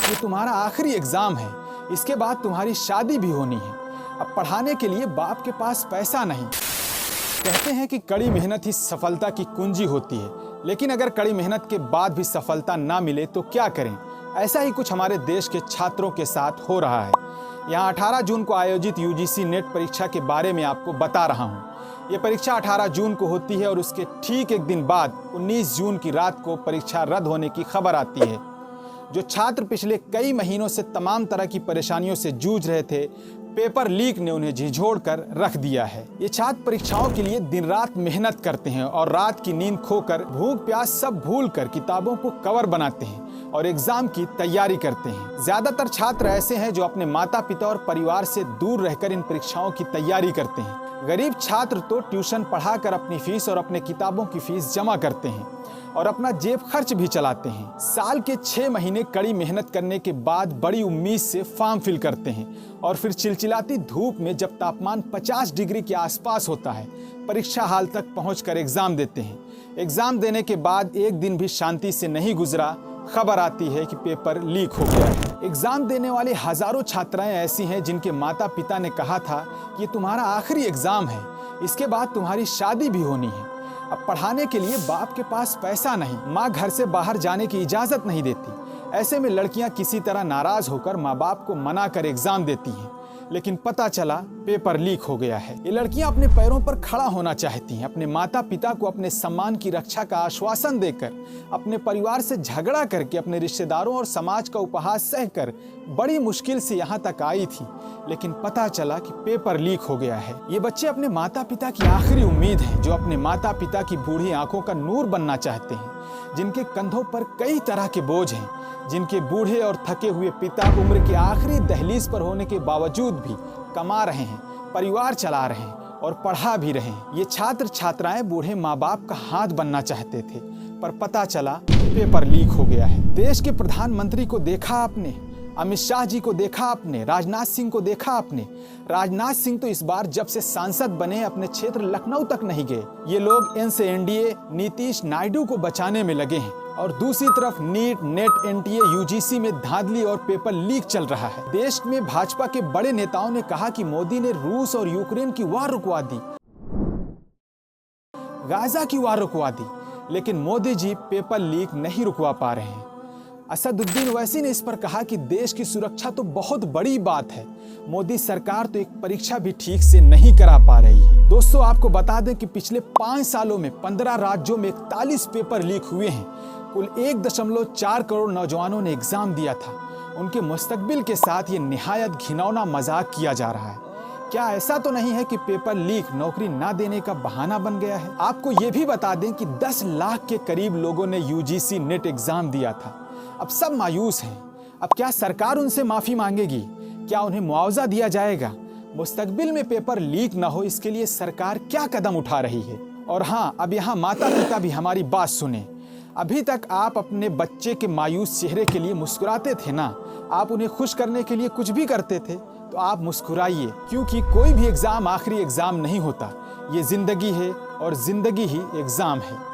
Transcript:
ये तुम्हारा आखिरी एग्जाम है, इसके बाद तुम्हारी शादी भी होनी है। अब पढ़ाने के लिए बाप के पास पैसा नहीं। कहते हैं कि कड़ी मेहनत ही सफलता की कुंजी होती है, लेकिन अगर कड़ी मेहनत के बाद भी सफलता ना मिले तो क्या करें? ऐसा ही कुछ हमारे देश के छात्रों के साथ हो रहा है। यहाँ 18 जून को आयोजित यूजीसी नेट परीक्षा के बारे में आपको बता रहा हूँ। ये परीक्षा 18 जून को होती है और उसके ठीक एक दिन बाद 19 जून की रात को परीक्षा रद्द होने की खबर आती है। जो छात्र पिछले कई महीनों से तमाम तरह की परेशानियों से जूझ रहे थे, पेपर लीक ने उन्हें झिझोड़ कर रख दिया है। ये छात्र परीक्षाओं के लिए दिन रात मेहनत करते हैं और रात की नींद खोकर भूख प्यास सब भूल कर किताबों को कवर बनाते हैं और एग्जाम की तैयारी करते हैं। ज्यादातर छात्र ऐसे हैं जो अपने माता पिता और परिवार से दूर रहकर इन परीक्षाओं की तैयारी करते हैं। गरीब छात्र तो ट्यूशन पढ़ाकर अपनी फीस और अपने किताबों की फीस जमा करते हैं और अपना जेब खर्च भी चलाते हैं। साल के 6 महीने कड़ी मेहनत करने के बाद बड़ी उम्मीद से फॉर्म फिल करते हैं और फिर चिलचिलाती धूप में जब तापमान 50 डिग्री के आसपास होता है, परीक्षा हाल तक पहुंचकर एग्जाम देते हैं। एग्जाम देने के बाद एक दिन भी शांति से नहीं गुजरा, खबर आती है कि पेपर लीक हो गया है। एग्जाम देने वाले हजारों छात्राएं ऐसी हैं जिनके माता पिता ने कहा था कि ये तुम्हारा आखिरी एग्जाम है, इसके बाद तुम्हारी शादी भी होनी है। अब पढ़ाने के लिए बाप के पास पैसा नहीं, माँ घर से बाहर जाने की इजाजत नहीं देती। ऐसे में लड़कियां किसी तरह नाराज होकर माँ बाप को मना कर एग्जाम देती हैं, लेकिन पता चला पेपर लीक हो गया है। ये लड़कियां अपने पैरों पर खड़ा होना चाहती हैं, अपने माता पिता को अपने सम्मान की रक्षा का आश्वासन देकर, अपने परिवार से झगड़ा करके, अपने रिश्तेदारों और समाज का उपहास सहकर बड़ी मुश्किल से यहाँ तक आई थी, लेकिन पता चला कि पेपर लीक हो गया है। ये बच्चे अपने माता पिता की आखिरी उम्मीद हैं, जो अपने माता पिता की बूढ़ी आंखों का नूर बनना चाहते हैं, जिनके कंधों पर कई तरह के बोझ हैं, जिनके बूढ़े और थके हुए पिता उम्र के आखिरी दहलीज पर होने के बावजूद भी कमा रहे हैं, परिवार चला रहे हैं और पढ़ा भी रहे हैं। ये छात्र छात्राएं बूढ़े माँ बाप का हाथ बनना चाहते थे, पर पता चला पेपर लीक हो गया है। देश के प्रधानमंत्री को देखा आपने, अमित शाह जी को देखा आपने, राजनाथ सिंह को देखा आपने। राजनाथ सिंह तो इस बार जब से सांसद बने अपने क्षेत्र लखनऊ तक नहीं गए। ये लोग एनडीए नीतीश नायडू को बचाने में लगे हैं और दूसरी तरफ नीट, नेट, एनटीए, यूजीसी में धांधली और पेपर लीक चल रहा है। देश में भाजपा के बड़े नेताओं ने कहा कि मोदी ने रूस और यूक्रेन की वार रुकवा दी, गाजा की वार रुकवा दी, लेकिन मोदी जी पेपर लीक नहीं रुकवा पा रहे हैं। असदुद्दीन ओवैसी ने इस पर कहा कि देश की सुरक्षा तो बहुत बड़ी बात है, मोदी सरकार तो एक परीक्षा भी ठीक से नहीं करा पा रही है। दोस्तों, आपको बता दें कि पिछले 5 सालों में 15 राज्यों में 41 पेपर लीक हुए हैं। कुल 1.4 करोड़ नौजवानों ने एग्जाम दिया था। उनके मुस्तकबिल के साथ ये निहायत घिनौना मजाक किया जा रहा है। क्या ऐसा तो नहीं है कि पेपर लीक नौकरी ना देने का बहाना बन गया है? आपको ये भी बता दें कि 10 लाख के करीब लोगों ने यूजीसी नेट एग्जाम दिया था। अब सब मायूस हैं। अब क्या सरकार उनसे माफी मांगेगी? क्या उन्हें मुआवजा दिया जाएगा? मुस्तकबिल में पेपर लीक ना हो, इसके लिए सरकार क्या कदम उठा रही है? और हाँ, अब यहाँ माता पिता भी हमारी बात सुने। अभी तक आप अपने बच्चे के मायूस चेहरे के लिए मुस्कुराते थे ना, आप उन्हें खुश करने के लिए कुछ भी करते थे, तो आप मुस्कुराइए, क्योंकि कोई भी एग्जाम आखिरी एग्जाम नहीं होता। ये जिंदगी है और जिंदगी ही एग्जाम है।